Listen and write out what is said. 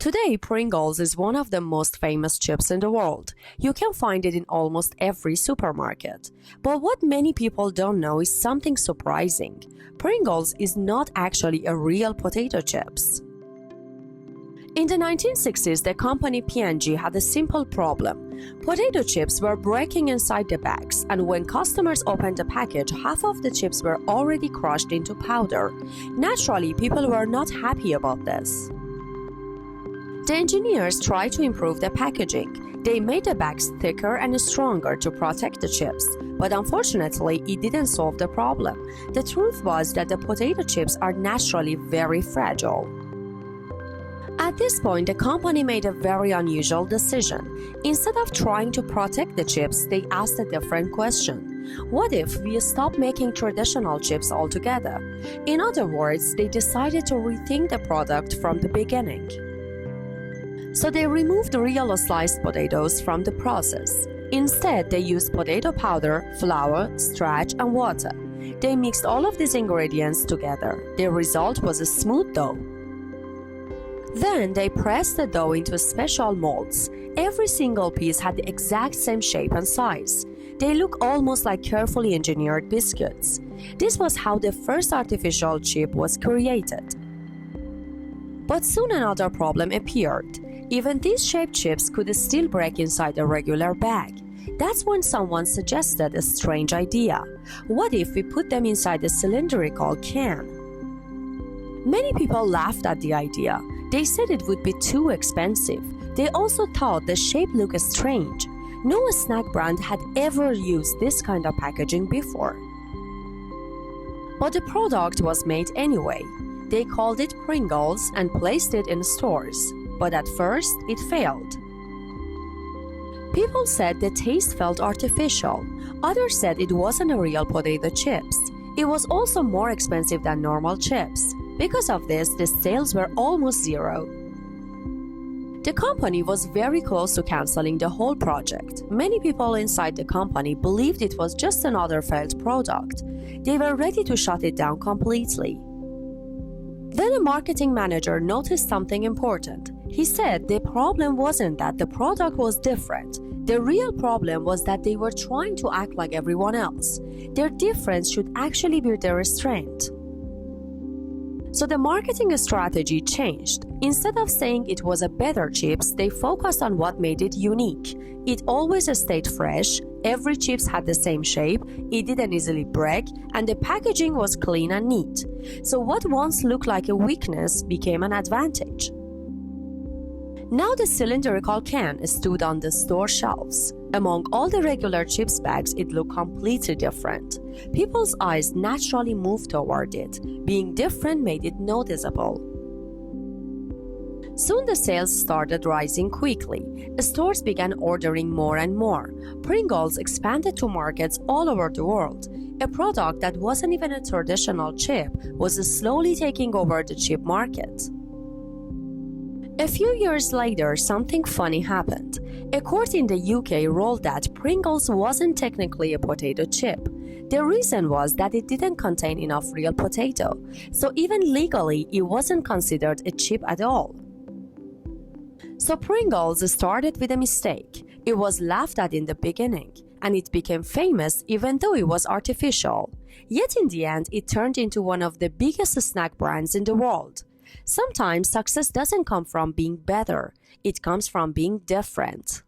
Today, Pringles is one of the most famous chips in the world. You can find it in almost every supermarket. But what many people don't know is something surprising. Pringles is not actually a real potato chips. In the 1960s, the company P&G had a simple problem. Potato chips were breaking inside the bags, and when customers opened the package, half of the chips were already crushed into powder. Naturally, people were not happy about this. The engineers tried to improve the packaging. They made the bags thicker and stronger to protect the chips, but unfortunately, it didn't solve the problem. The truth was that the potato chips are naturally very fragile. At this point, the company made a very unusual decision. Instead of trying to protect the chips, they asked a different question. What if we stop making traditional chips altogether? In other words, they decided to rethink the product from the beginning. So they removed real sliced potatoes from the process. Instead, they used potato powder, flour, starch, and water. They mixed all of these ingredients together. The result was a smooth dough. Then they pressed the dough into special molds. Every single piece had the exact same shape and size. They look almost like carefully engineered biscuits. This was how the first artificial chip was created. But soon another problem appeared. Even these shaped chips could still break inside a regular bag. That's when someone suggested a strange idea. What if we put them inside a cylindrical can? Many people laughed at the idea. They said it would be too expensive. They also thought the shape looked strange. No snack brand had ever used this kind of packaging before. But the product was made anyway. They called it Pringles and placed it in stores. But at first, it failed. People said the taste felt artificial. Others said it wasn't a real potato chips. It was also more expensive than normal chips. Because of this, the sales were almost zero. The company was very close to canceling the whole project. Many people inside the company believed it was just another failed product. They were ready to shut it down completely. Then a marketing manager noticed something important. He said the problem wasn't that the product was different. The real problem was that they were trying to act like everyone else. Their difference should actually be their strength. So the marketing strategy changed. Instead of saying it was a better chips, they focused on what made it unique. It always stayed fresh, every chips had the same shape, it didn't easily break, and the packaging was clean and neat. So what once looked like a weakness became an advantage. Now the cylindrical can stood on the store shelves. Among all the regular chips bags, it looked completely different. People's eyes naturally moved toward it. Being different made it noticeable. Soon the sales started rising quickly. Stores began ordering more and more. Pringles expanded to markets all over the world. A product that wasn't even a traditional chip was slowly taking over the chip market. A few years later, something funny happened. A court in the UK ruled that Pringles wasn't technically a potato chip. The reason was that it didn't contain enough real potato, so even legally, it wasn't considered a chip at all. So Pringles started with a mistake. It was laughed at in the beginning, and it became famous even though it was artificial. Yet in the end, it turned into one of the biggest snack brands in the world. Sometimes success doesn't come from being better, it comes from being different.